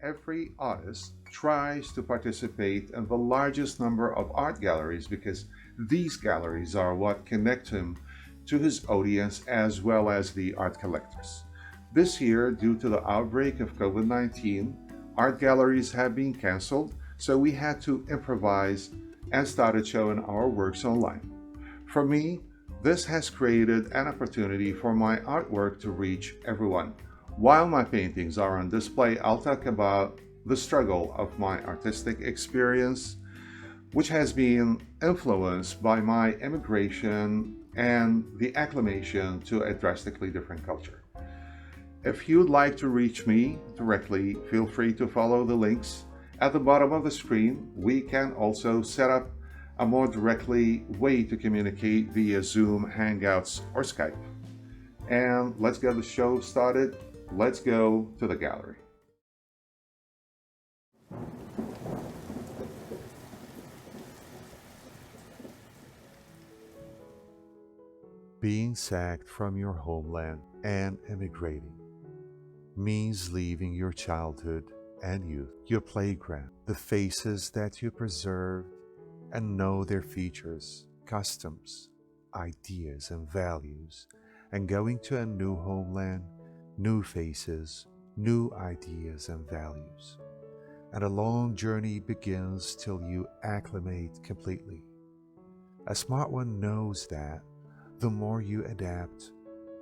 Every artist tries to participate in the largest number of art galleries because these galleries are what connect him to his audience as well as the art collectors. This year, due to the outbreak of COVID 19, art galleries have been canceled, so we had to improvise and started showing our works online. For me, this has created an opportunity for my artwork to reach everyone. While my paintings are on display, I'll talk about the struggle of my artistic experience, which has been influenced by my immigration and the acclimation to a drastically different culture. If you'd like to reach me directly, feel free to follow the links at the bottom of the screen. We can also set up a more directly way to communicate via Zoom, Hangouts, or Skype. And let's get the show started. Let's go to the gallery. Being sacked from your homeland and immigrating means leaving your childhood and youth, your playground, the faces that you preserved and know their features, customs, ideas, and values, and going to a new homeland, new faces, new ideas and values. And a long journey begins till you acclimate completely. A smart one knows that the more you adapt,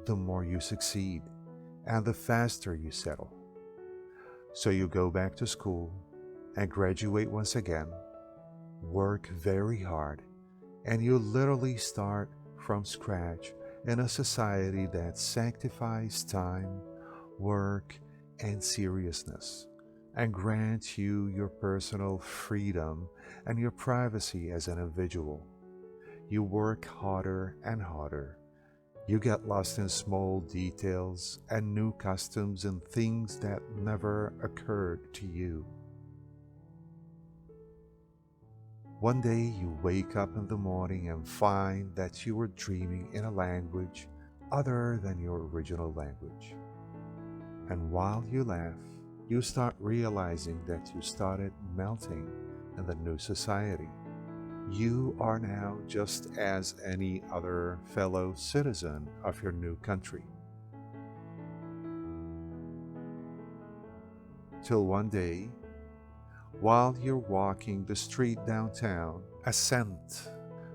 the more you succeed, and the faster you settle. So you go back to school and graduate once again, work very hard, and you literally start from scratch in a society that sanctifies time, work, and seriousness, and grants you your personal freedom and your privacy as an individual. You work harder and harder. You get lost in small details and new customs and things that never occurred to you. One day you wake up in the morning and find that you were dreaming in a language other than your original language. And while you laugh, you start realizing that you started melting in the new society. You are now just as any other fellow citizen of your new country. Till one day, while you're walking the street downtown, a scent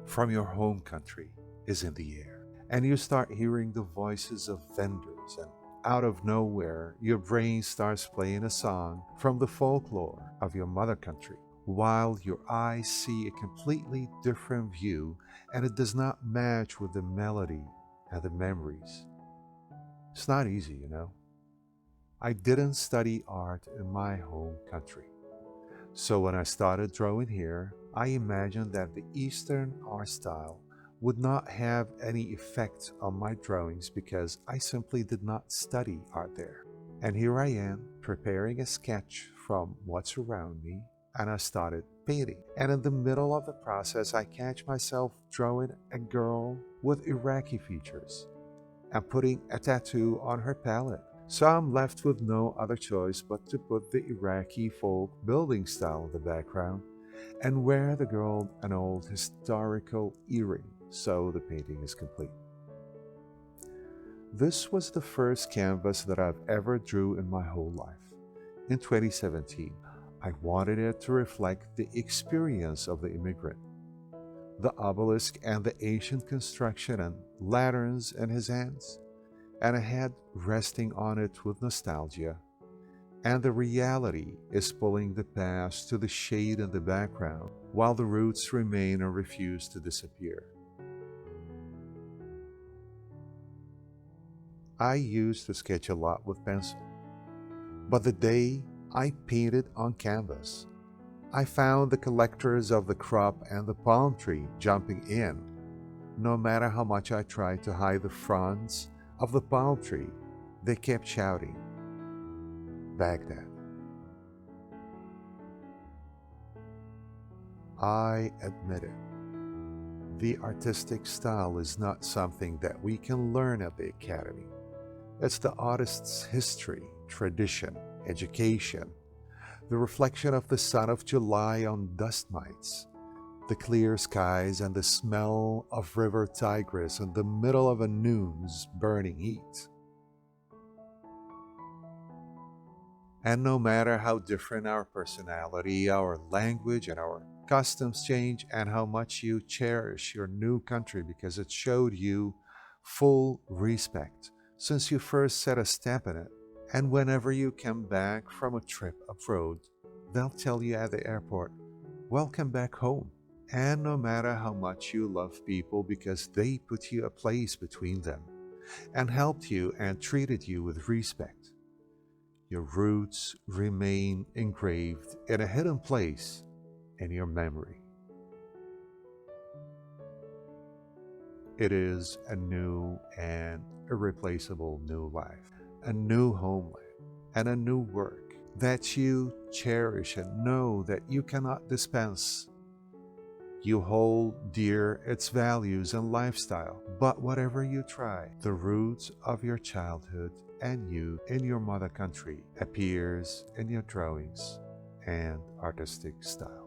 from your home country is in the air, and you start hearing the voices of vendors, and out of nowhere, your brain starts playing a song from the folklore of your mother country, while your eyes see a completely different view and it does not match with the melody and the memories. It's not easy, you know. I didn't study art in my home country. So when I started drawing here, I imagined that the Eastern art style would not have any effect on my drawings because I simply did not study art there. And here I am preparing a sketch from what's around me, and I started painting. And in the middle of the process, I catch myself drawing a girl with Iraqi features and putting a tattoo on her palette. So I'm left with no other choice but to put the Iraqi folk building style in the background and wear the girl an old historical earring, so the painting is complete. This was the first canvas that I've ever drew in my whole life. In 2017, I wanted it to reflect the experience of the immigrant. The obelisk and the ancient construction and lanterns in his hands, and a head resting on it with nostalgia. And the reality is pulling the past to the shade in the background, while the roots remain and refuse to disappear. I used to sketch a lot with pencil, but the day I painted on canvas, I found the collectors of the crop and the palm tree jumping in. No matter how much I tried to hide the fronds of the palm tree, they kept shouting, Baghdad. I admit it. The artistic style is not something that we can learn at the academy. It's the artist's history, tradition, education, the reflection of the sun of July on dust mites, the clear skies and the smell of river Tigris in the middle of a noon's burning heat. And no matter how different our personality, our language, and our customs change, and how much you cherish your new country because it showed you full respect since you first set a stamp in it, and whenever you come back from a trip abroad, they'll tell you at the airport, "Welcome back home." And no matter how much you love people because they put you a place between them and helped you and treated you with respect, your roots remain engraved in a hidden place in your memory. It is a new and irreplaceable new life, a new homeland, and a new work that you cherish and know that you cannot dispense. You hold dear its values and lifestyle, but whatever you try, the roots of your childhood and youth in your mother country appears in your drawings and artistic style.